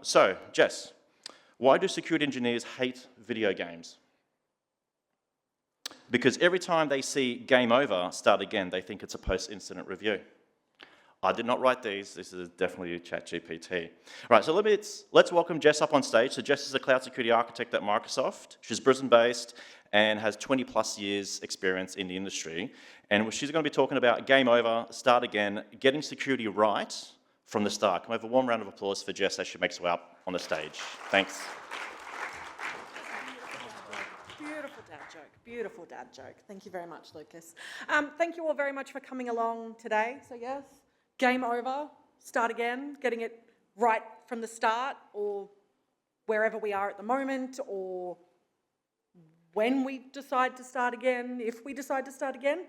So, Jess, why do security engineers hate video games? Because every time they see game over, start again, they think it's a post-incident review. I did not write these. This is definitely ChatGPT. Right, so let's welcome Jess up on stage. So Jess is a cloud security architect at Microsoft. She's Brisbane-based and has 20 plus years experience in the industry. And she's going to be talking about game over, start again, getting security right from the start. Can we have a warm round of applause for Jess as she makes her way up on the stage? Thanks. Beautiful dad joke, beautiful dad joke. Thank you very much, Lucas. Thank you all very much for coming along today. So yes, game over, start again, getting it right from the start, or wherever we are at the moment, or when we decide to start again, if we decide to start again.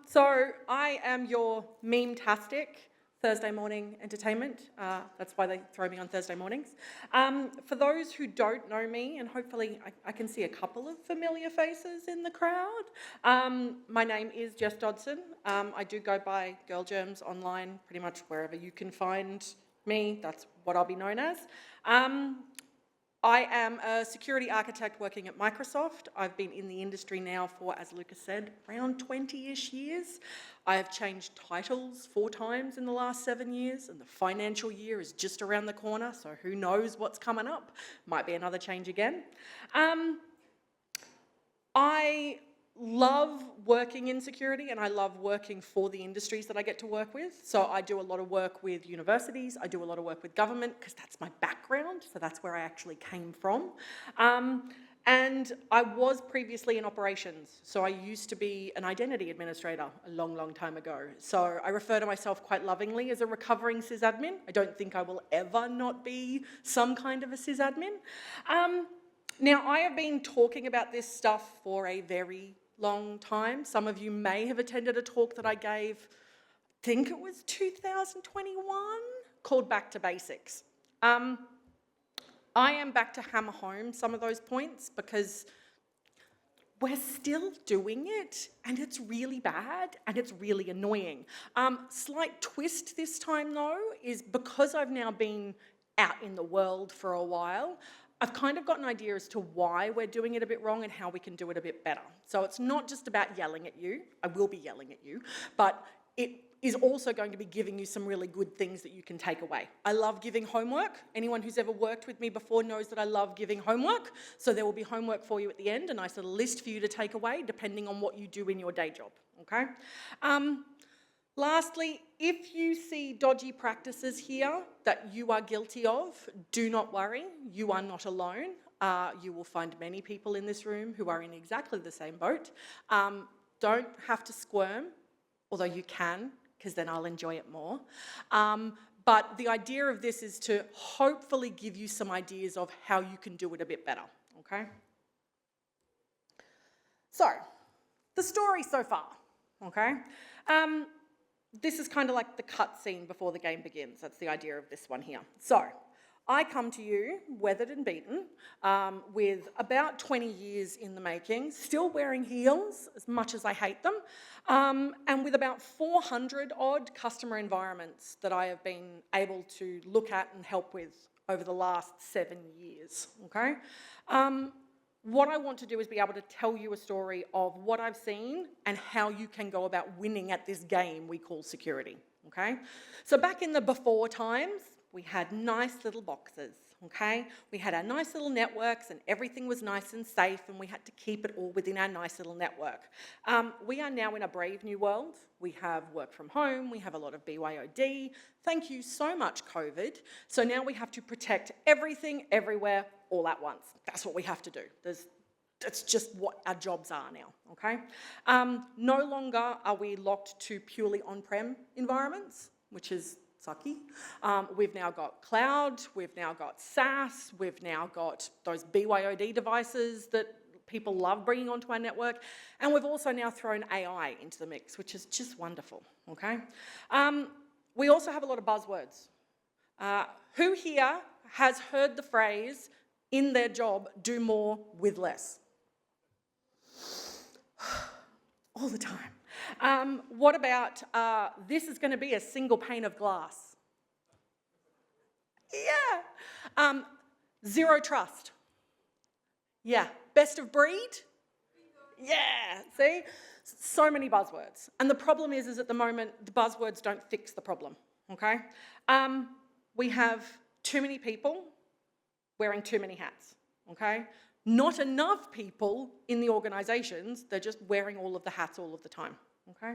So I am your meme-tastic Thursday morning entertainment. That's why they throw me on Thursday mornings. For those who don't know me, and hopefully I can see a couple of familiar faces in the crowd, my name is Jess Dodson. I do go by Girl Germs online, pretty much wherever you can find me, that's what I'll be known as. I am a security architect working at Microsoft. I've been in the industry now for, as Lucas said, around 20-ish years. I have changed titles 4 times in the last 7 years, and the financial year is just around the corner, so who knows what's coming up. Might be another change again. I love working in security, and I love working for the industries that I get to work with. So I do a lot of work with universities, I do a lot of work with government, because that's my background, so that's where I actually came from. And I was previously in operations, so I used to be an identity administrator a long, long time ago. So I refer to myself quite lovingly as a recovering sysadmin. I don't think I will ever not be some kind of a sysadmin. Now, I have been talking about this stuff for a very long time. Some of you may have attended a talk that I gave, I think it was 2021, called Back to Basics. I am back to hammer home some of those points because we're still doing it, and it's really bad, and it's really annoying. Slight twist this time, though, is because I've now been out in the world for a while, I've kind of got an idea as to why we're doing it a bit wrong and how we can do it a bit better. So it's not just about yelling at you. I will be yelling at you, but it is also going to be giving you some really good things that you can take away. I love giving homework. Anyone who's ever worked with me before knows that I love giving homework. So there will be homework for you at the end, a nice little list for you to take away, depending on what you do in your day job, okay? Lastly, if you see dodgy practices here that you are guilty of, do not worry, you are not alone. You will find many people in this room who are in exactly the same boat. Don't have to squirm, although you can, because then I'll enjoy it more. But the idea of this is to hopefully give you some ideas of how you can do it a bit better, okay? So, the story so far, okay? This is kind of like the cutscene before the game begins. That's the idea of this one here. So, I come to you, weathered and beaten, with about 20 years in the making, still wearing heels, as much as I hate them, and with about 400 odd customer environments that I have been able to look at and help with over the last 7 years, okay? What I want to do is be able to tell you a story of what I've seen and how you can go about winning at this game we call security, okay? So back in the before times, we had nice little boxes, okay? We had our nice little networks and everything was nice and safe and we had to keep it all within our nice little network. We are now in a brave new world. We have work from home, we have a lot of BYOD. Thank you so much, COVID. So now we have to protect everything, everywhere, all at once. That's what we have to do. That's just what our jobs are now, okay? No longer are we locked to purely on-prem environments, which is sucky. We've now got cloud, we've now got SaaS, we've now got those BYOD devices that people love bringing onto our network, and we've also now thrown AI into the mix, which is just wonderful, okay? We also have a lot of buzzwords. Who here has heard the phrase, in their job, do more with less? All the time. What about, this is going to be a single pane of glass? Yeah. Zero trust. Yeah. Best of breed? Yeah. See? So many buzzwords. And the problem is at the moment, the buzzwords don't fix the problem, okay? We have too many people wearing too many hats, okay? Not enough people in the organisations, they're just wearing all of the hats all of the time, okay?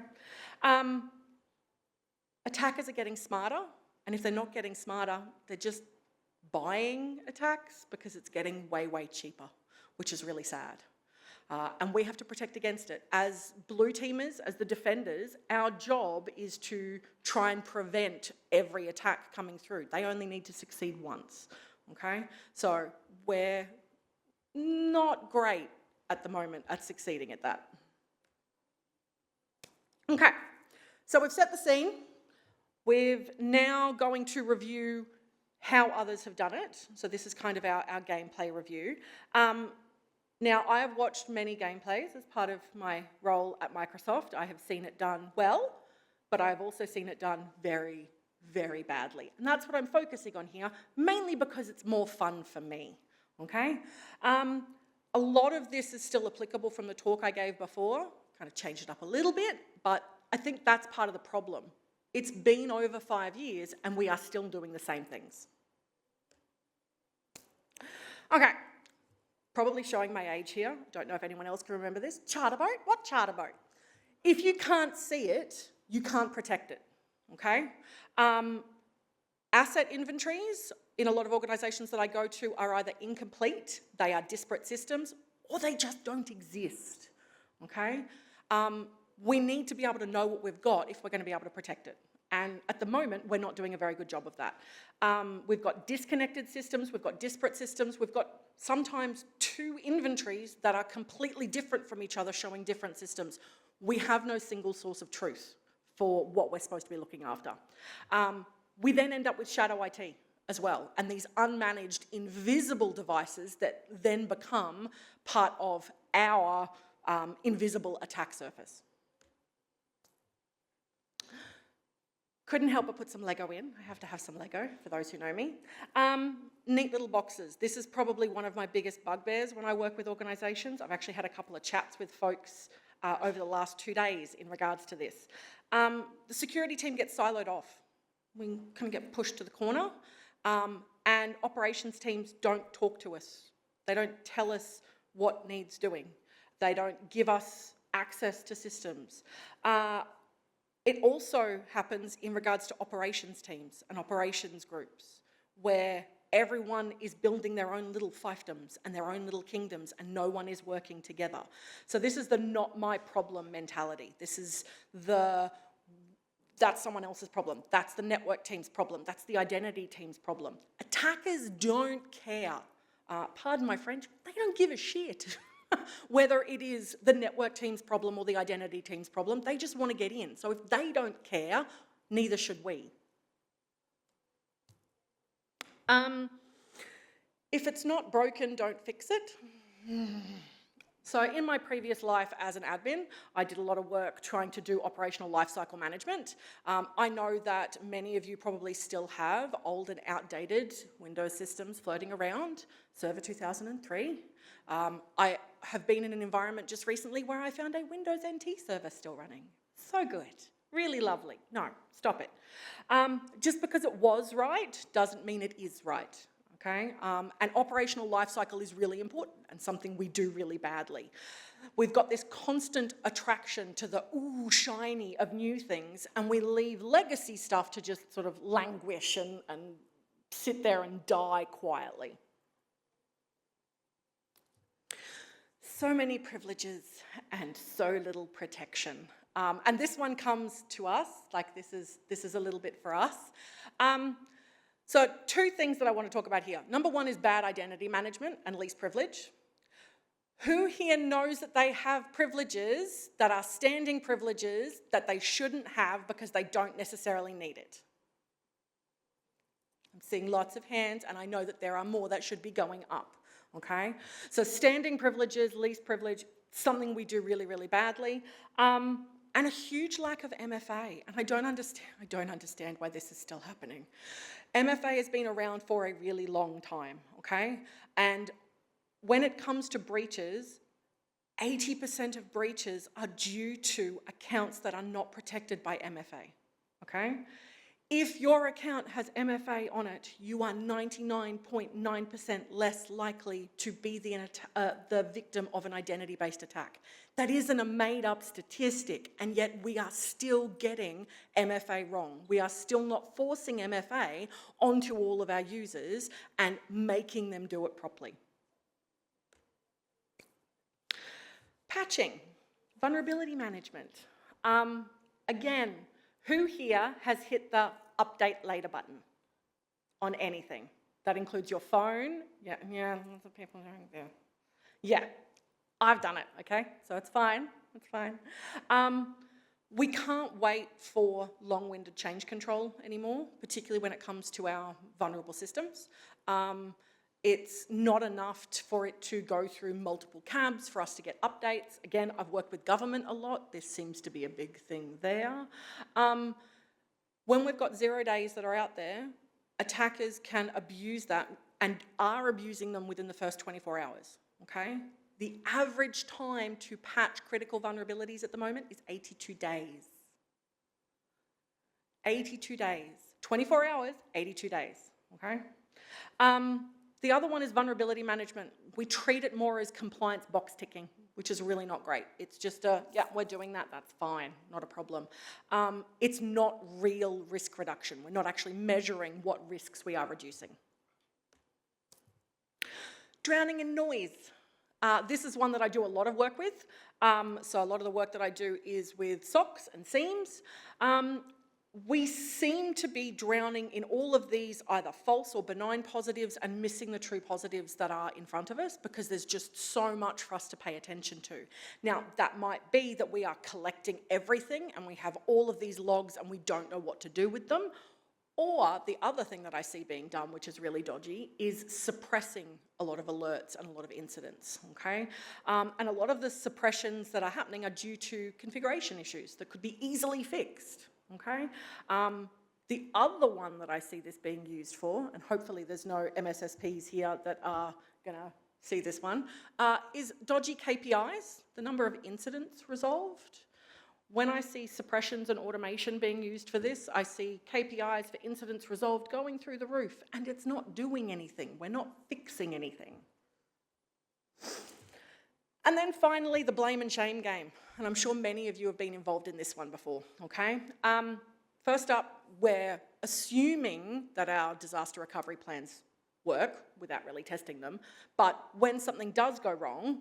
Attackers are getting smarter, and if they're not getting smarter, they're just buying attacks because it's getting way, way cheaper, which is really sad. And we have to protect against it. As blue teamers, as the defenders, our job is to try and prevent every attack coming through. They only need to succeed once, okay? So we're not great at the moment at succeeding at that. Okay, so we've set the scene. We're now going to review how others have done it. So this is kind of our gameplay review. Now, I have watched many gameplays as part of my role at Microsoft. I have seen it done well, but I've also seen it done very, very badly. And that's what I'm focusing on here, mainly because it's more fun for me, okay? A lot of this is still applicable from the talk I gave before, kind of changed it up a little bit, but I think that's part of the problem. It's been over 5 years and we are still doing the same things. Okay. Probably showing my age here. Don't know if anyone else can remember this. Charter boat? What charter boat? If you can't see it, you can't protect it, okay? Asset inventories in a lot of organisations that I go to are either incomplete, they are disparate systems, or they just don't exist, okay? We need to be able to know what we've got if we're going to be able to protect it. And at the moment, we're not doing a very good job of that. We've got disconnected systems, we've got disparate systems, we've got sometimes 2 inventories that are completely different from each other, showing different systems. We have no single source of truth for what we're supposed to be looking after. We then end up with shadow IT as well, and these unmanaged, invisible devices that then become part of our invisible attack surface. Couldn't help but put some Lego in. I have to have some Lego, for those who know me. Neat little boxes. This is probably one of my biggest bugbears when I work with organisations. I've actually had a couple of chats with folks over the last 2 days in regards to this. The security team gets siloed off. We kind of get pushed to the corner, and operations teams don't talk to us. They don't tell us what needs doing. They don't give us access to systems. It also happens in regards to operations teams and operations groups, where everyone is building their own little fiefdoms and their own little kingdoms, and no one is working together. So this is the not my problem mentality. This is that's someone else's problem. That's the network team's problem. That's the identity team's problem. Attackers don't care. Pardon my French, they don't give a shit. Whether it is the network team's problem or the identity team's problem, they just want to get in. So if they don't care, neither should we. If it's not broken, don't fix it. So in my previous life as an admin, I did a lot of work trying to do operational lifecycle management. I know that many of you probably still have old and outdated Windows systems floating around, Server 2003. I have been in an environment just recently where I found a Windows NT server still running. So good, really lovely. No, stop it. Just because it was right doesn't mean it is right, okay? And operational lifecycle is really important and something we do really badly. We've got this constant attraction to the ooh, shiny of new things, and we leave legacy stuff to just sort of languish and sit there and die quietly. So many privileges and so little protection. And this one comes to us, like this is a little bit for us. So 2 things that I want to talk about here. Number 1 is bad identity management and least privilege. Who here knows that they have privileges that are standing privileges that they shouldn't have because they don't necessarily need it? I'm seeing lots of hands, and I know that there are more that should be going up. Okay, so standing privileges, least privilege, something we do really, really badly, and a huge lack of MFA. And I don't understand why this is still happening. MFA has been around for a really long time, okay? And when it comes to breaches, 80% of breaches are due to accounts that are not protected by MFA, okay? If your account has MFA on it, you are 99.9% less likely to be the victim of an identity-based attack. That isn't a made-up statistic, and yet we are still getting MFA wrong. We are still not forcing MFA onto all of our users and making them do it properly. Patching, vulnerability management. Again, who here has hit the update later button on anything? That includes your phone. Yeah, lots of people doing that. Yeah, I've done it, okay? So it's fine, it's fine. We can't wait for long-winded change control anymore, particularly when it comes to our vulnerable systems. It's not enough for it to go through multiple cabs for us to get updates. Again, I've worked with government a lot. This seems to be a big thing there. When we've got 0 days that are out there, attackers can abuse that and are abusing them within the first 24 hours, okay? The average time to patch critical vulnerabilities at the moment is 82 days. 82 days. 24 hours, 82 days, okay? The other one is vulnerability management. We treat it more as compliance box ticking, which is really not great. It's just yeah, we're doing that, that's fine, not a problem. It's not real risk reduction. We're not actually measuring what risks we are reducing. Drowning in noise. This is one that I do a lot of work with. So a lot of the work that I do is with SOCs and SIEMs. We seem to be drowning in all of these either false or benign positives and missing the true positives that are in front of us because there's just so much for us to pay attention to. Now, that might be that we are collecting everything and we have all of these logs and we don't know what to do with them. Or the other thing that I see being done, which is really dodgy, is suppressing a lot of alerts and a lot of incidents, okay? And a lot of the suppressions that are happening are due to configuration issues that could be easily fixed. Okay. The other one that I see this being used for, and hopefully there's no MSSPs here that are going to see this one, is dodgy KPIs, the number of incidents resolved. When I see suppressions and automation being used for this, I see KPIs for incidents resolved going through the roof, and it's not doing anything. We're not fixing anything. And then finally, the blame and shame game. And I'm sure many of you have been involved in this one before, okay? First up, we're assuming that our disaster recovery plans work without really testing them. But when something does go wrong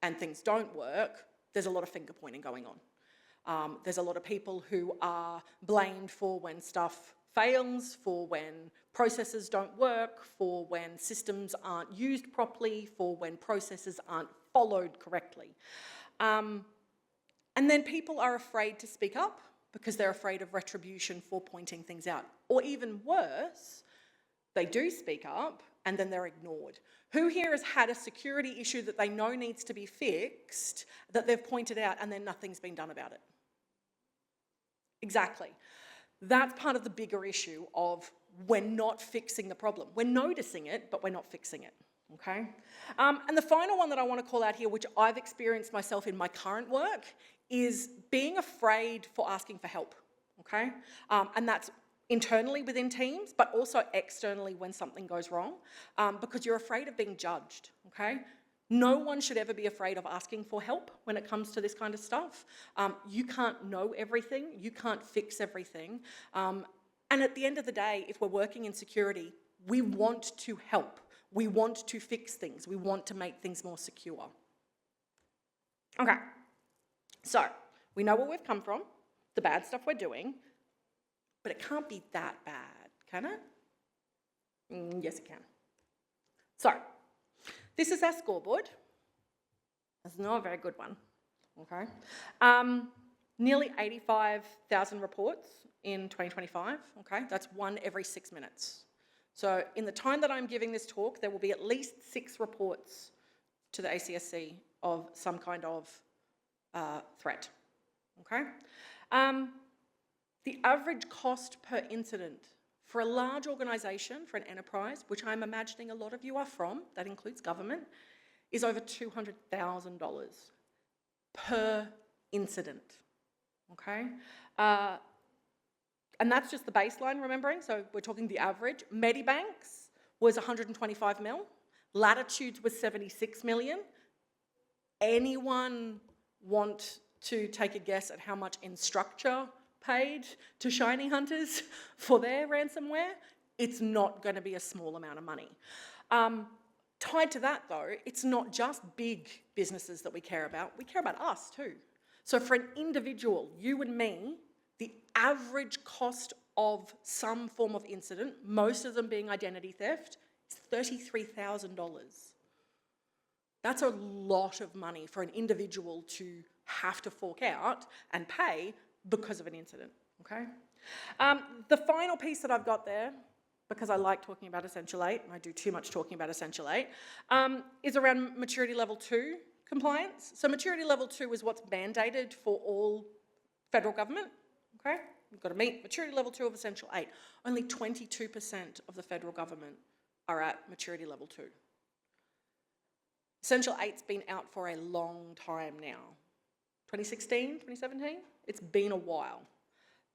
and things don't work, there's a lot of finger pointing going on. There's a lot of people who are blamed for when stuff fails, for when processes don't work, for when systems aren't used properly, for when processes aren't followed correctly. And then people are afraid to speak up because they're afraid of retribution for pointing things out. Or even worse, they do speak up and then they're ignored. Who here has had a security issue that they know needs to be fixed, that they've pointed out and then nothing's been done about it? Exactly. That's part of the bigger issue of we're not fixing the problem. We're noticing it, but we're not fixing it. Okay? And the final one that I want to call out here, which I've experienced myself in my current work, is being afraid for asking for help, okay? And that's internally within teams, but also externally when something goes wrong, because you're afraid of being judged, okay? No one should ever be afraid of asking for help when it comes to this kind of stuff. You can't know everything, you can't fix everything. And at the end of the day, if we're working in security, we want to help. We want to fix things. We want to make things more secure. Okay, so we know where we've come from, the bad stuff we're doing, but it can't be that bad, can it? Yes, it can. So, this is our scoreboard. It's not a very good one, okay? Nearly 85,000 reports in 2025, okay? That's one every 6 minutes. So in the time that I'm giving this talk, there will be at least 6 reports to the ACSC of some kind of threat, okay? The average cost per incident for a large organisation, for an enterprise, which I'm imagining a lot of you are from, that includes government, is over $200,000 per incident, okay? And that's just the baseline, remembering, so we're talking the average. Medibank's was 125 mil, Latitude's was 76 million. Anyone want to take a guess at how much Instructure paid to Shiny Hunters for their ransomware? It's not going to be a small amount of money. Tied to that though, it's not just big businesses that we care about us too. So for an individual, you and me, the average cost of some form of incident, most of them being identity theft, is $33,000. That's a lot of money for an individual to have to fork out and pay because of an incident, okay? The final piece that I've got there, because I like talking about Essential 8, and I do too much talking about Essential 8, is around Maturity Level 2 compliance. So Maturity Level 2 is what's mandated for all federal government, okay? You've got to meet Maturity Level 2 of Essential 8. Only 22% of the federal government are at Maturity Level 2. Essential 8's been out for a long time now. 2016, 2017? It's been a while.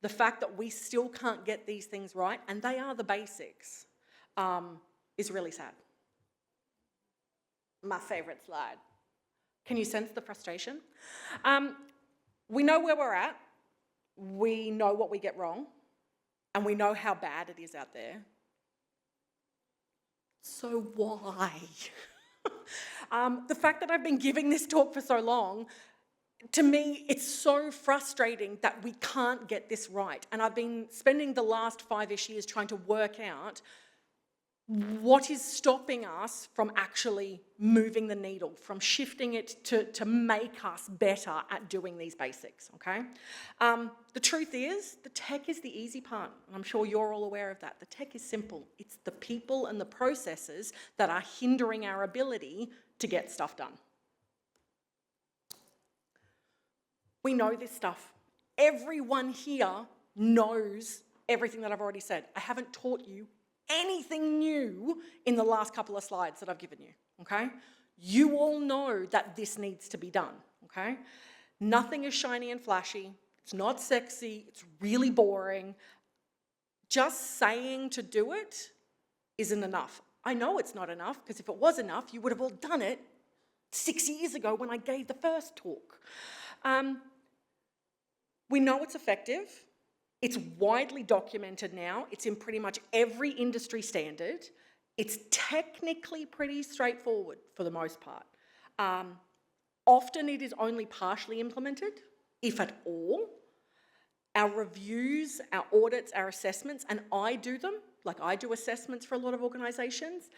The fact that we still can't get these things right, and they are the basics, is really sad. My favourite slide. Can you sense the frustration? We know where we're at, we know what we get wrong, and we know how bad it is out there. So why? The fact that I've been giving this talk for so long, to me, it's so frustrating that we can't get this right. And I've been spending the last 5-ish years trying to work out what is stopping us from actually moving the needle, from shifting it to make us better at doing these basics, okay? The truth is, the tech is the easy part, and I'm sure you're all aware of that. The tech is simple. It's the people and the processes that are hindering our ability to get stuff done. We know this stuff. Everyone here knows everything that I've already said. I haven't taught you anything new in the last couple of slides that I've given you, okay? You all know that this needs to be done, okay? Nothing is shiny and flashy. It's not sexy. It's really boring. Just saying to do it isn't enough. I know it's not enough, because if it was enough, you would have all done it 6 years ago when I gave the first talk. We know it's effective. It's widely documented now. It's in pretty much every industry standard. It's technically pretty straightforward for the most part. Often it is only partially implemented, if at all. Our reviews, our audits, our assessments, and I do them, like I do assessments for a lot of organisations,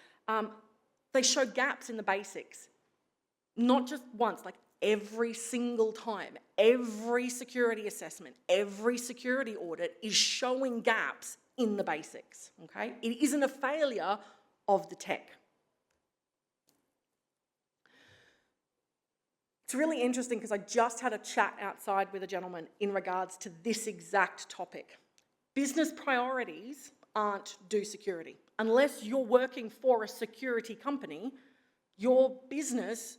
they show gaps in the basics. Not just once, like every single time, every security assessment, every security audit is showing gaps in the basics, okay? It isn't a failure of the tech. It's really interesting because I just had a chat outside with a gentleman in regards to this exact topic. Business priorities aren't do security. Unless you're working for a security company, your business,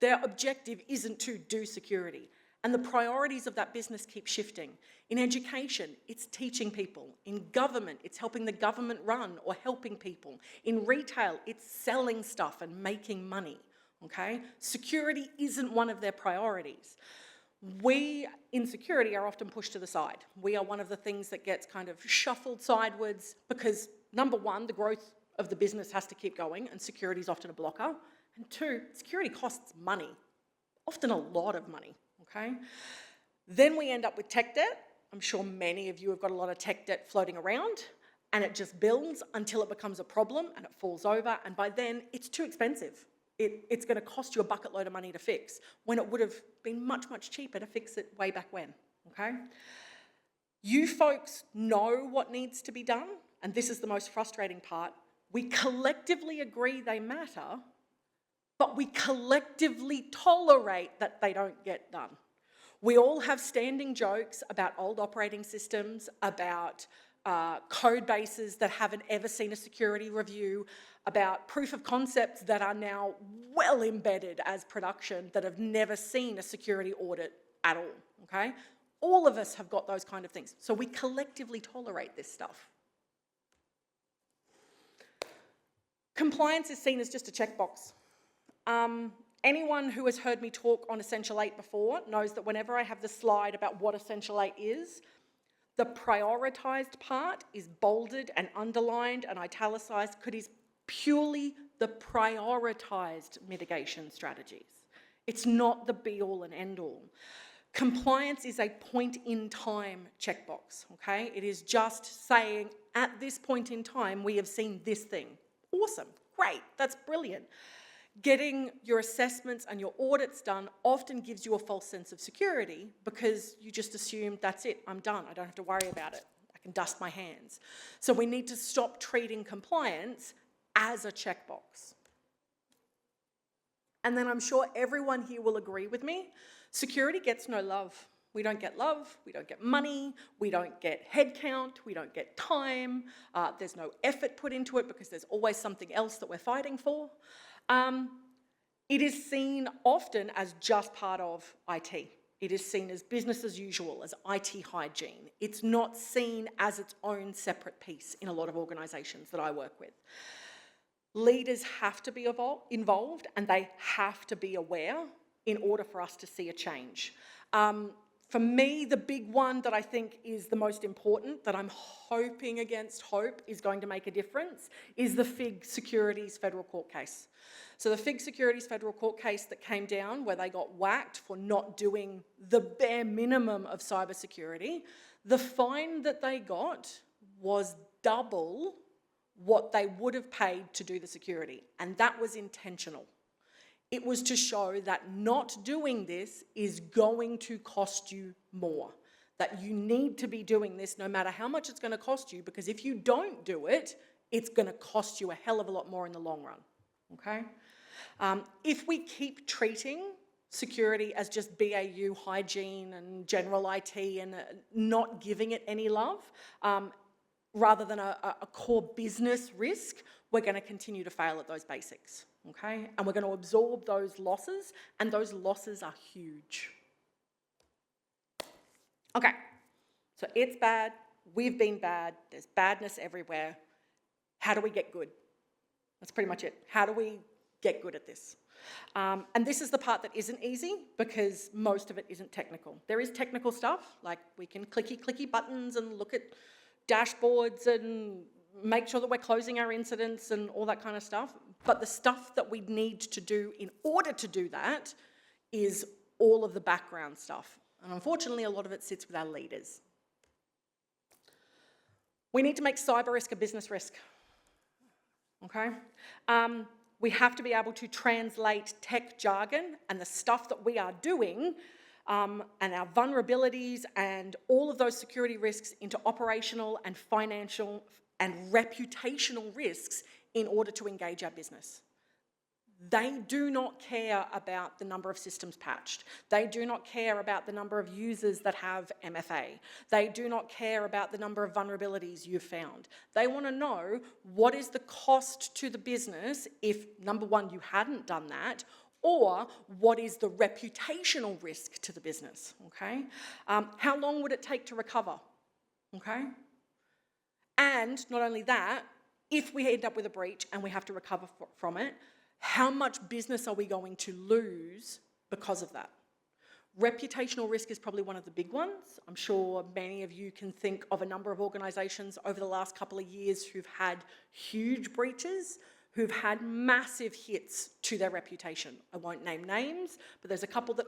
their objective isn't to do security. And the priorities of that business keep shifting. In education, it's teaching people. In government, it's helping the government run or helping people. In retail, it's selling stuff and making money, okay? Security isn't one of their priorities. We, in security, are often pushed to the side. We are one of the things that gets kind of shuffled sidewards because, number one, the growth of the business has to keep going, and security is often a blocker. And two, security costs money, often a lot of money, okay? Then we end up with tech debt. I'm sure many of you have got a lot of tech debt floating around, and it just builds until it becomes a problem and it falls over, and by then it's too expensive. It's going to cost you a bucket load of money to fix, when it would have been much, much cheaper to fix it way back when, okay? You folks know what needs to be done, and this is the most frustrating part. We collectively agree they matter, but we collectively tolerate that they don't get done. We all have standing jokes about old operating systems, about code bases that haven't ever seen a security review, about proof of concepts that are now well embedded as production that have never seen a security audit at all, okay? All of us have got those kind of things. So we collectively tolerate this stuff. Compliance is seen as just a checkbox. Anyone who has heard me talk on Essential 8 before knows that whenever I have the slide about what Essential 8 is, the prioritised part is bolded and underlined and italicised because it's purely the prioritised mitigation strategies. It's not the be-all and end-all. Compliance is a point-in-time checkbox, okay? It is just saying, at this point in time, we have seen this thing. Awesome, great, that's brilliant. Getting your assessments and your audits done often gives you a false sense of security because you just assume, that's it, I'm done, I don't have to worry about it, I can dust my hands. So we need to stop treating compliance as a checkbox. And then I'm sure everyone here will agree with me, security gets no love. We don't get love, we don't get money, we don't get headcount, we don't get time, there's no effort put into it because there's always something else that we're fighting for. It is seen often as just part of IT. It is seen as business as usual, as IT hygiene. It's not seen as its own separate piece in a lot of organisations that I work with. Leaders have to be involved and they have to be aware in order for us to see a change. For me, the big one that I think is the most important, that I'm hoping against hope is going to make a difference, is the FIG Securities Federal Court case. So the FIG Securities Federal Court case that came down where they got whacked for not doing the bare minimum of cybersecurity, the fine that they got was double what they would have paid to do the security, and that was intentional. It was to show that not doing this is going to cost you more, that you need to be doing this no matter how much it's going to cost you, because if you don't do it, it's going to cost you a hell of a lot more in the long run, okay? If we keep treating security as just BAU hygiene and general IT and not giving it any love, rather than a core business risk, we're going to continue to fail at those basics. Okay, and we're going to absorb those losses, and those losses are huge. Okay, so it's bad, we've been bad, there's badness everywhere. How do we get good? That's pretty much it. How do we get good at this? And this is the part that isn't easy because most of it isn't technical. There is technical stuff, like we can clicky buttons and look at dashboards and make sure that we're closing our incidents and all that kind of stuff. But the stuff that we need to do in order to do that is all of the background stuff. And unfortunately, a lot of it sits with our leaders. We need to make cyber risk a business risk, okay? We have to be able to translate tech jargon and the stuff that we are doing and our vulnerabilities and all of those security risks into operational and financial and reputational risks in order to engage our business. They do not care about the number of systems patched. They do not care about the number of users that have MFA. They do not care about the number of vulnerabilities you've found. They want to know what is the cost to the business if, number one, you hadn't done that, or what is the reputational risk to the business, okay? How long would it take to recover, okay? And not only that, if we end up with a breach and we have to recover from it, how much business are we going to lose because of that? Reputational risk is probably one of the big ones. I'm sure many of you can think of a number of organisations over the last couple of years who've had huge breaches, who've had massive hits to their reputation. I won't name names, but there's a couple that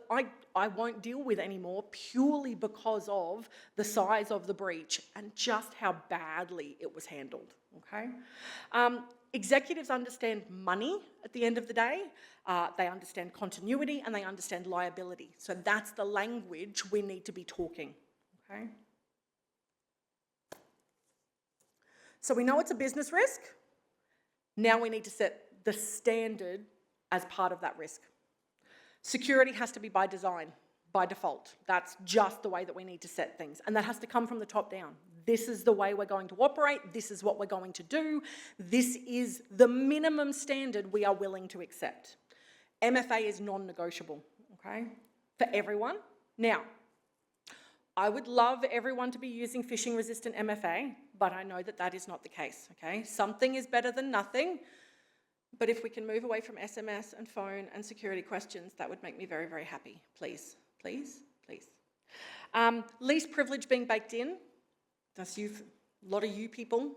I won't deal with anymore purely because of the size of the breach and just how badly it was handled, okay? Executives understand money at the end of the day. They understand continuity and they understand liability. So that's the language we need to be talking, okay? So we know it's a business risk. Now we need to set the standard as part of that risk. Security has to be by design. by default. That's just the way that we need to set things. And that has to come from the top down. This is the way we're going to operate. This is what we're going to do. This is the minimum standard we are willing to accept. MFA is non-negotiable, okay, for everyone. Now, I would love everyone to be using phishing-resistant MFA, but I know that that is not the case, okay? Something is better than nothing, but if we can move away from SMS and phone and security questions, that would make me very, very happy. Please, please, please. Least privilege being baked in. That's you, a lot of you people,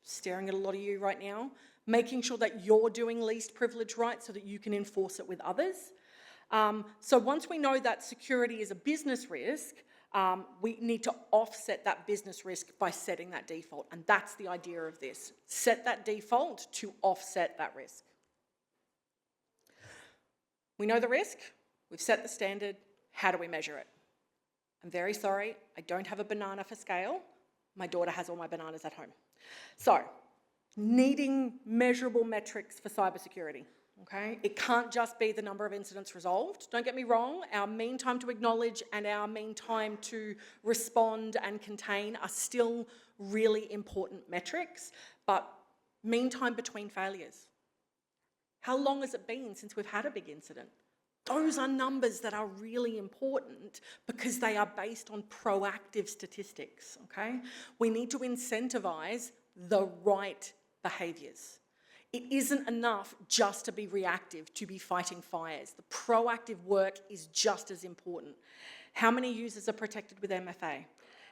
staring at a lot of you right now, making sure that you're doing least privilege right so that you can enforce it with others. So once we know that security is a business risk, we need to offset that business risk by setting that default. And that's the idea of this. Set that default to offset that risk. We know the risk. We've set the standard. How do we measure it? I'm very sorry, I don't have a banana for scale. My daughter has all my bananas at home. So, needing measurable metrics for cybersecurity, okay? It can't just be the number of incidents resolved. Don't get me wrong, our mean time to acknowledge and our mean time to respond and contain are still really important metrics, but mean time between failures. How long has it been since we've had a big incident? Those are numbers that are really important because they are based on proactive statistics, okay? We need to incentivize the right behaviours. It isn't enough just to be reactive, to be fighting fires. The proactive work is just as important. How many users are protected with MFA?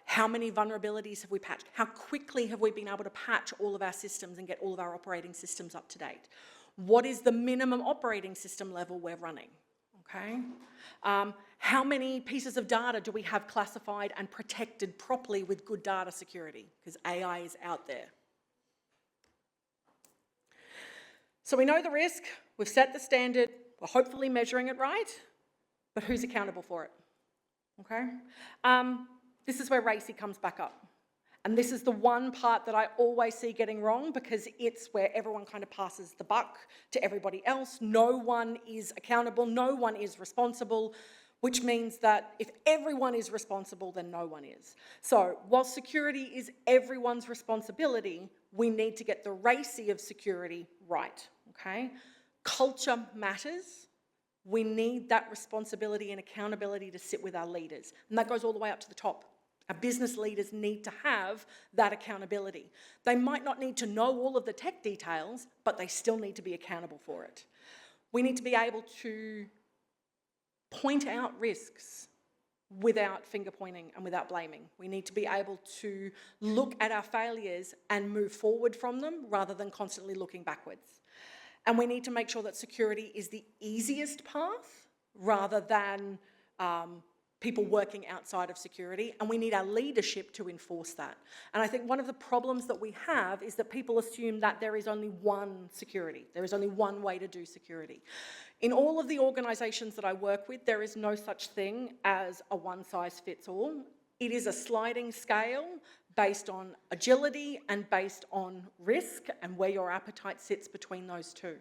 How many vulnerabilities have we patched? How quickly have we been able to patch all of our systems and get all of our operating systems up to date? What is the minimum operating system level we're running? Okay. How many pieces of data do we have classified and protected properly with good data security? Because AI is out there. So we know the risk, we've set the standard, we're hopefully measuring it right, but who's accountable for it? Okay. This is where RACI comes back up. And this is the one part that I always see getting wrong because it's where everyone kind of passes the buck to everybody else. No one is accountable, no one is responsible, which means that if everyone is responsible, then no one is. So while security is everyone's responsibility, we need to get the RACI of security right, okay? Culture matters. We need that responsibility and accountability to sit with our leaders. And that goes all the way up to the top. Our business leaders need to have that accountability. They might not need to know all of the tech details, but they still need to be accountable for it. We need to be able to point out risks without finger pointing and without blaming. We need to be able to look at our failures and move forward from them rather than constantly looking backwards. And we need to make sure that security is the easiest path rather than people working outside of security, and we need our leadership to enforce that. And I think one of the problems that we have is that people assume that there is only one security. There is only one way to do security. In all of the organisations that I work with, there is no such thing as a one-size-fits-all. It is a sliding scale based on agility and based on risk and where your appetite sits between those two.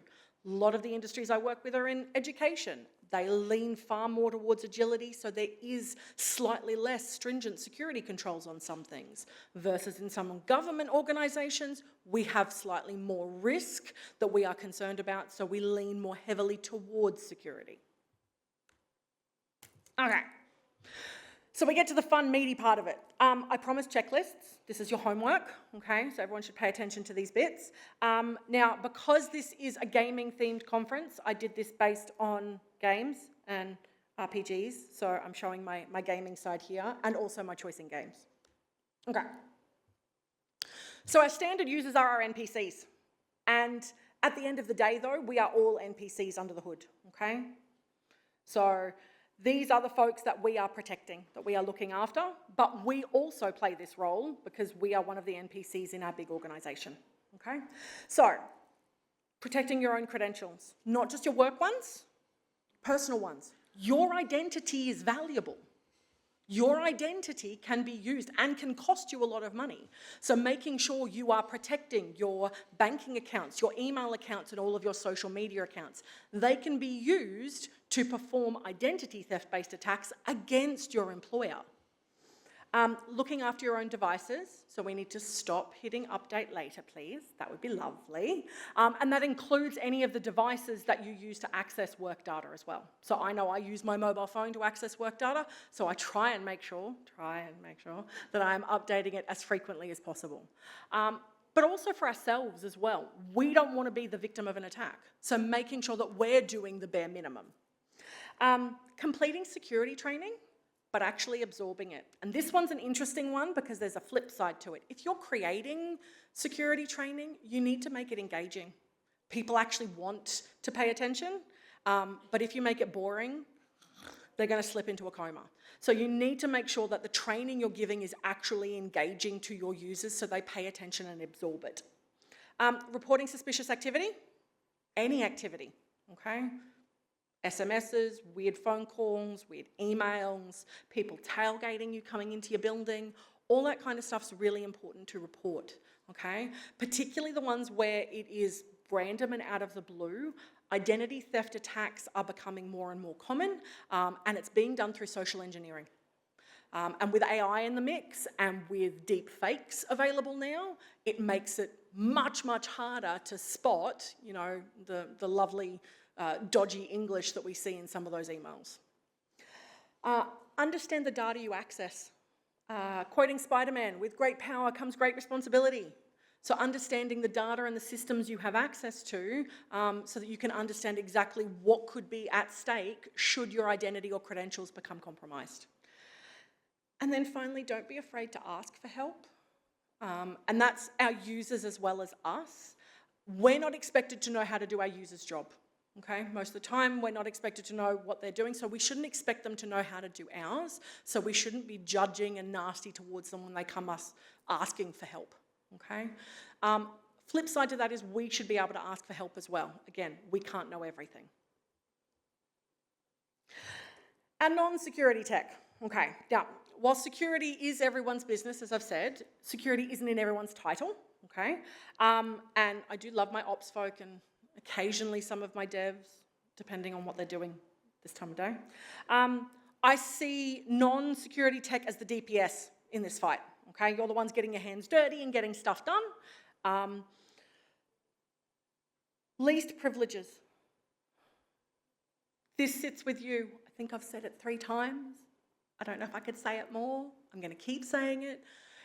A lot of the industries I work with are in education. They lean far more towards agility, so there is slightly less stringent security controls on some things. Versus in some government organisations, we have slightly more risk that we are concerned about, so we lean more heavily towards security. Okay. So we get to the fun, meaty part of it. I promised checklists. This is your homework, okay? So everyone should pay attention to these bits. Now, because this is a gaming-themed conference, I did this based on games and RPGs. So I'm showing my gaming side here and also my choice in games. Okay. So our standard users are our NPCs. And at the end of the day, though, we are all NPCs under the hood, okay? So these are the folks that we are protecting, that we are looking after, but we also play this role because we are one of the NPCs in our big organisation, okay? So, protecting your own credentials, not just your work ones, personal ones. Your identity is valuable. Your identity can be used and can cost you a lot of money. So making sure you are protecting your banking accounts, your email accounts, and all of your social media accounts. They can be used to perform identity theft-based attacks against your employer. Looking after your own devices, so we need to stop hitting update later, please. That would be lovely. And that includes any of the devices that you use to access work data as well. So I know I use my mobile phone to access work data, so I try and make sure that I'm updating it as frequently as possible. But also for ourselves as well. We don't want to be the victim of an attack, so making sure that we're doing the bare minimum. Completing security training, but actually absorbing it. And this one's an interesting one because there's a flip side to it. If you're creating security training, you need to make it engaging. People actually want to pay attention, but if you make it boring, they're going to slip into a coma. So you need to make sure that the training you're giving is actually engaging to your users so they pay attention and absorb it. Reporting suspicious activity, any activity, okay? SMSs, weird phone calls, weird emails, people tailgating you coming into your building, all that kind of stuff's really important to report, okay? Particularly the ones where it is random and out of the blue. Identity theft attacks are becoming more and more common, and it's being done through social engineering. And with AI in the mix and with deep fakes available now, it makes it much, much harder to spot, you know, the lovely dodgy English that we see in some of those emails. Understand the data you access. Quoting Spider-Man, with great power comes great responsibility. So understanding the data and the systems you have access to so that you can understand exactly what could be at stake should your identity or credentials become compromised. And then finally, don't be afraid to ask for help. And that's our users as well as us. We're not expected to know how to do our users' job. Okay, most of the time we're not expected to know what they're doing, so we shouldn't expect them to know how to do ours, so we shouldn't be judging and nasty towards them when they come us asking for help, okay? Flip side to that is we should be able to ask for help as well. Again, we can't know everything. And non-security tech, okay. Now, while security is everyone's business, as I've said, security isn't in everyone's title, okay? And I do love my ops folk and occasionally some of my devs, depending on what they're doing this time of day. I see non-security tech as the DPS in this fight, okay? You're the ones getting your hands dirty and getting stuff done. Least privileges. This sits with you. I think I've said it 3 times. I don't know if I could say it more. I'm going to keep saying it.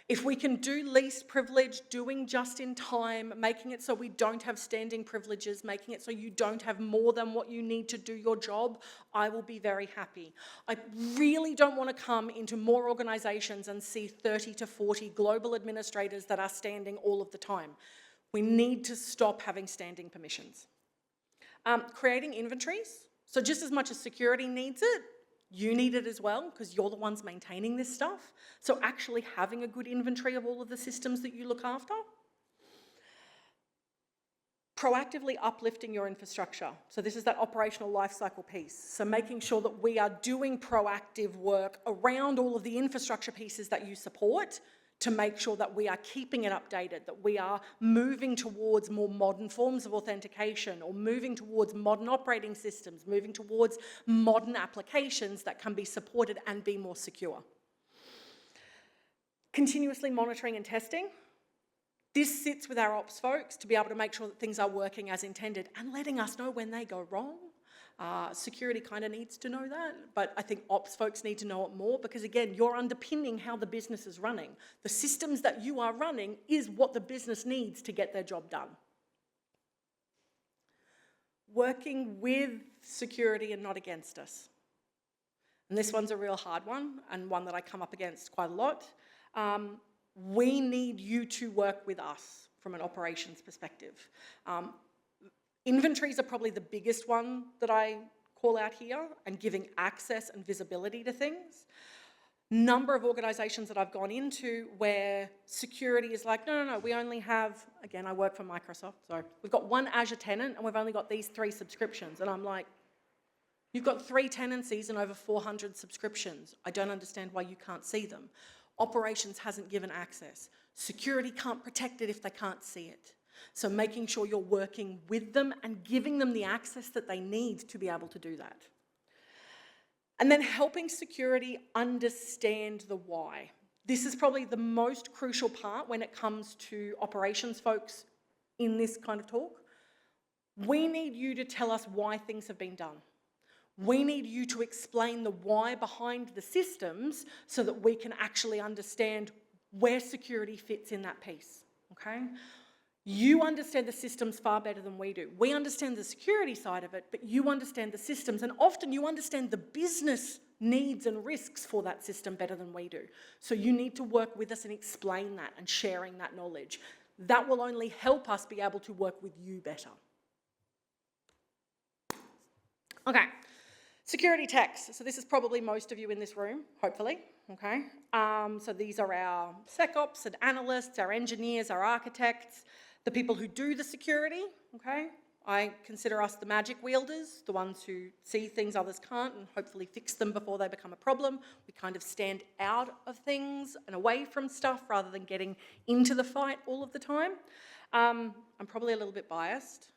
If we can do least privilege, doing just in time, making it so we don't have standing privileges, making it so you don't have more than what you need to do your job, I will be very happy. I really don't want to come into more organisations and see 30 to 40 global administrators that are standing all of the time. We need to stop having standing permissions. Creating inventories. So just as much as security needs it, you need it as well, because you're the ones maintaining this stuff. So actually having a good inventory of all of the systems that you look after. Proactively uplifting your infrastructure. So this is that operational lifecycle piece. So making sure that we are doing proactive work around all of the infrastructure pieces that you support to make sure that we are keeping it updated, that we are moving towards more modern forms of authentication or moving towards modern operating systems, moving towards modern applications that can be supported and be more secure. Continuously monitoring and testing. This sits with our ops folks to be able to make sure that things are working as intended and letting us know when they go wrong. Security kind of needs to know that, but I think ops folks need to know it more because, again, you're underpinning how the business is running. The systems that you are running is what the business needs to get their job done. Working with security and not against us. And this one's a real hard one and one that I come up against quite a lot. We need you to work with us from an operations perspective. Inventories are probably the biggest one that I call out here, and giving access and visibility to things. Number of organisations that I've gone into where security is like, no, we only have, again, I work for Microsoft, so we've got 1 Azure tenant and we've only got these 3 subscriptions. And I'm like, You've got 3 tenancies and over 400 subscriptions. I don't understand why you can't see them. Operations hasn't given access. Security can't protect it if they can't see it. So making sure you're working with them and giving them the access that they need to be able to do that. And then helping security understand the why. This is probably the most crucial part when it comes to operations folks in this kind of talk. We need you to tell us why things have been done. We need you to explain the why behind the systems so that we can actually understand where security fits in that piece, okay? You understand the systems far better than we do. We understand the security side of it, but you understand the systems, and often you understand the business needs and risks for that system better than we do. So you need to work with us and explain that and sharing that knowledge. That will only help us be able to work with you better. Okay, security techs. So this is probably most of you in this room, hopefully, okay? So these are our SecOps and analysts, our engineers, our architects, the people who do the security, okay? I consider us the magic wielders, the ones who see things others can't and hopefully fix them before they become a problem. We kind of stand out of things and away from stuff rather than getting into the fight all of the time. I'm probably a little bit biased,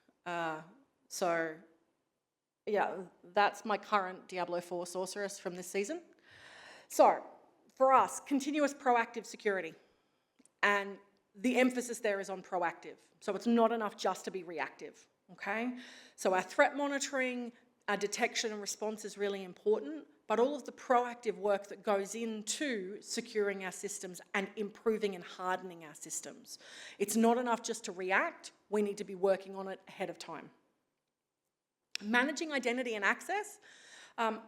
so yeah, that's my current Diablo 4 sorceress from this season. So, for us, continuous proactive security. And the emphasis there is on proactive. So it's not enough just to be reactive, okay? So our threat monitoring, our detection and response is really important, but all of the proactive work that goes into securing our systems and improving and hardening our systems. It's not enough just to react, we need to be working on it ahead of time. Managing identity and access. I'm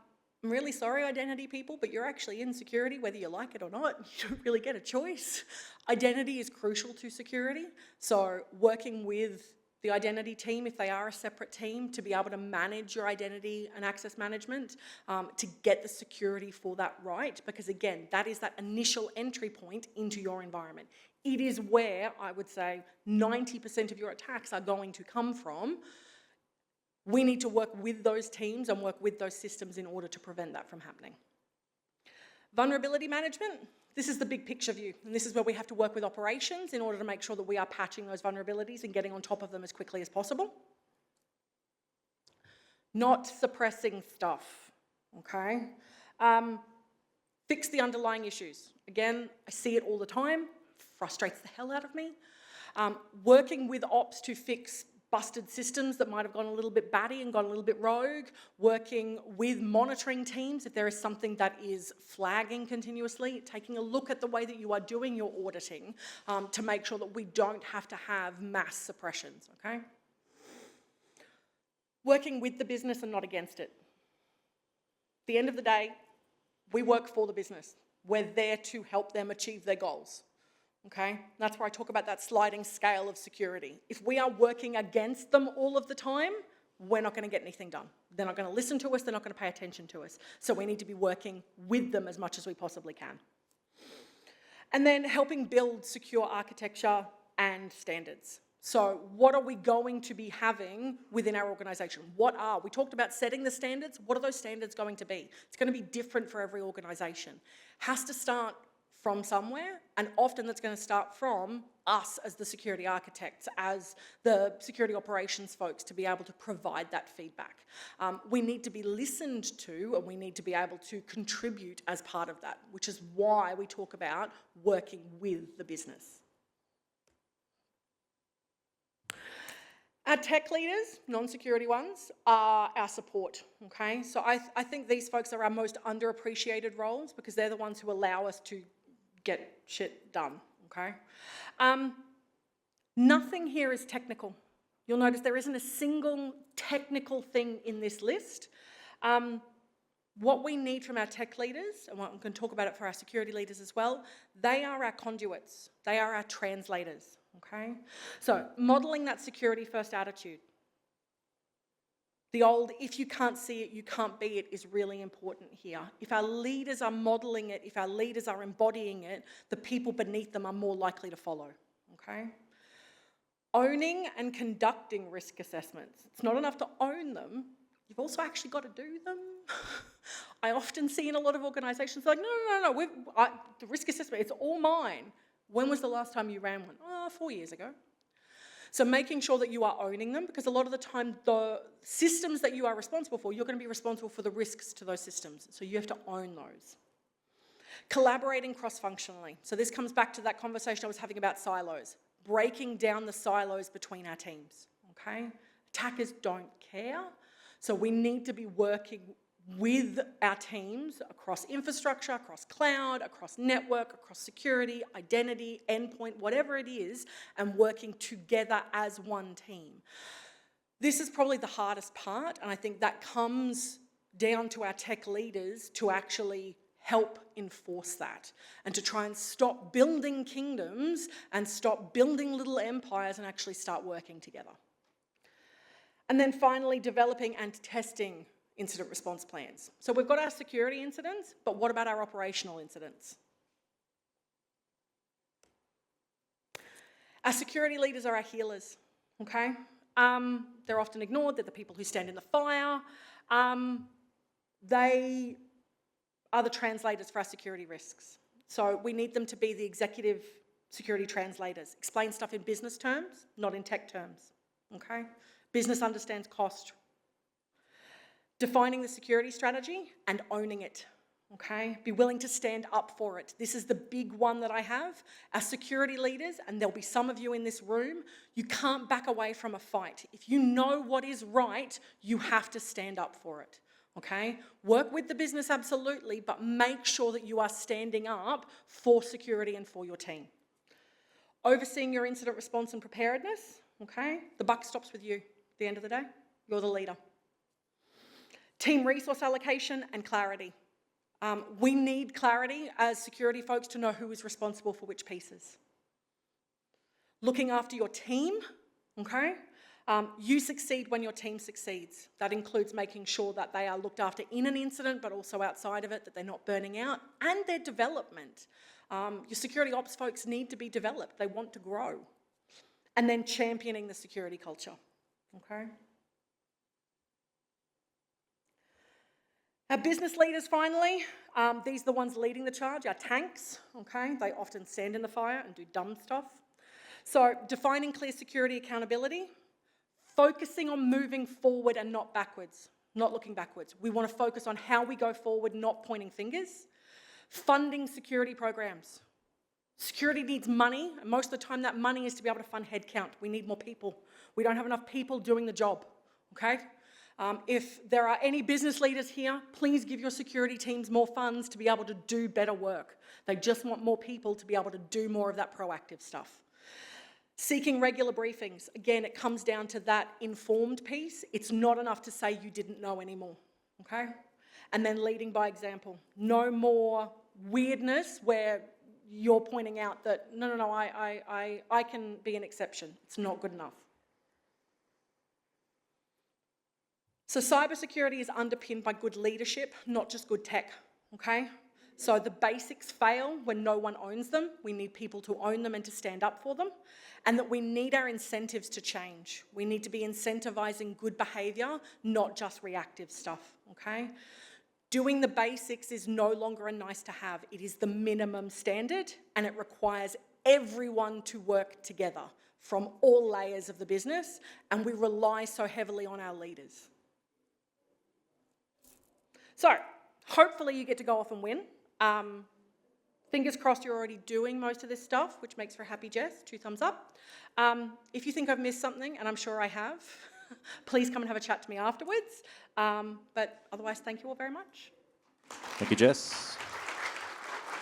really sorry, identity people, but you're actually in security whether you like it or not. You don't really get a choice. Identity is crucial to security, so working with the identity team, if they are a separate team, to be able to manage your identity and access management, to get the security for that right, because again, that is that initial entry point into your environment. It is where, I would say, 90% of your attacks are going to come from. We need to work with those teams and work with those systems in order to prevent that from happening. Vulnerability management, this is the big picture view, and this is where we have to work with operations in order to make sure that we are patching those vulnerabilities and getting on top of them as quickly as possible. Not suppressing stuff, okay? Fix the underlying issues. Again, I see it all the time, frustrates the hell out of me. Working with ops to fix busted systems that might have gone a little bit batty and gone a little bit rogue, working with monitoring teams if there is something that is flagging continuously, taking a look at the way that you are doing your auditing to make sure that we don't have to have mass suppressions, okay? Working with the business and not against it. At the end of the day, we work for the business. We're there to help them achieve their goals. Okay, that's where I talk about that sliding scale of security. If we are working against them all of the time, we're not going to get anything done. They're not going to listen to us, they're not going to pay attention to us. So we need to be working with them as much as we possibly can. And then helping build secure architecture and standards. So what are we going to be having within our organisation? We talked about setting the standards. What are those standards going to be? It's going to be different for every organisation. Has to start from somewhere, and often that's going to start from us as the security architects, as the security operations folks, to be able to provide that feedback. We need to be listened to, and we need to be able to contribute as part of that, which is why we talk about working with the business. Our tech leaders, non-security ones, are our support, okay? So I think these folks are our most underappreciated roles because they're the ones who allow us to get shit done, okay? Nothing here is technical. You'll notice there isn't a single technical thing in this list. What we need from our tech leaders, and I'm going to talk about it for our security leaders as well, they are our conduits. They are our translators, okay? So modelling that security first attitude. The old, if you can't see it, you can't be it, is really important here. If our leaders are modelling it, if our leaders are embodying it, the people beneath them are more likely to follow, okay? Owning and conducting risk assessments. It's not enough to own them, you've also actually got to do them. I often see in a lot of organisations like, no, the risk assessment, it's all mine. When was the last time you ran one? 4 years ago. So making sure that you are owning them, because a lot of the time the systems that you are responsible for, you're going to be responsible for the risks to those systems. So you have to own those. Collaborating cross-functionally. So this comes back to that conversation I was having about silos. Breaking down the silos between our teams, okay? Attackers don't care. So we need to be working with our teams across infrastructure, across cloud, across network, across security, identity, endpoint, whatever it is, and working together as one team. This is probably the hardest part, and I think that comes down to our tech leaders to actually help enforce that and to try and stop building kingdoms and stop building little empires and actually start working together. And then finally, developing and testing incident response plans. So we've got our security incidents, but what about our operational incidents? Our security leaders are our healers, okay? They're often ignored. They're the people who stand in the fire. They are the translators for our security risks. So we need them to be the executive security translators. Explain stuff in business terms, not in tech terms, okay? Business understands cost. Defining the security strategy and owning it, okay? Be willing to stand up for it. This is the big one that I have. Our security leaders, and there'll be some of you in this room, you can't back away from a fight. If you know what is right, you have to stand up for it, okay? Work with the business, absolutely, but make sure that you are standing up for security and for your team. Overseeing your incident response and preparedness, okay? The buck stops with you at the end of the day. You're the leader. Team resource allocation and clarity. We need clarity as security folks to know who is responsible for which pieces. Looking after your team, okay? You succeed when your team succeeds. That includes making sure that they are looked after in an incident, but also outside of it, that they're not burning out, and their development. Your security ops folks need to be developed. They want to grow. And then championing the security culture, okay? Our business leaders, finally, these are the ones leading the charge, our tanks, okay? They often stand in the fire and do dumb stuff. So defining clear security accountability, focusing on moving forward and not backwards, not looking backwards. We want to focus on how we go forward, not pointing fingers. Funding security programs. Security needs money, and most of the time that money is to be able to fund headcount. We need more people. We don't have enough people doing the job, okay? If there are any business leaders here, please give your security teams more funds to be able to do better work. They just want more people to be able to do more of that proactive stuff. Seeking regular briefings. Again, it comes down to that informed piece. It's not enough to say you didn't know anymore, okay? And then leading by example. No more weirdness where you're pointing out that, no, I can be an exception. It's not good enough. So cybersecurity is underpinned by good leadership, not just good tech, okay? So the basics fail when no one owns them. We need people to own them and to stand up for them. And that we need our incentives to change. We need to be incentivizing good behaviour, not just reactive stuff, okay? Doing the basics is no longer a nice to have. It is the minimum standard, and it requires everyone to work together from all layers of the business, and we rely so heavily on our leaders. So, hopefully you get to go off and win. Fingers crossed you're already doing most of this stuff, which makes for a happy Jess. 2 thumbs up. If you think I've missed something, and I'm sure I have, please come and have a chat to me afterwards. But otherwise, thank you all very much. Thank you, Jess.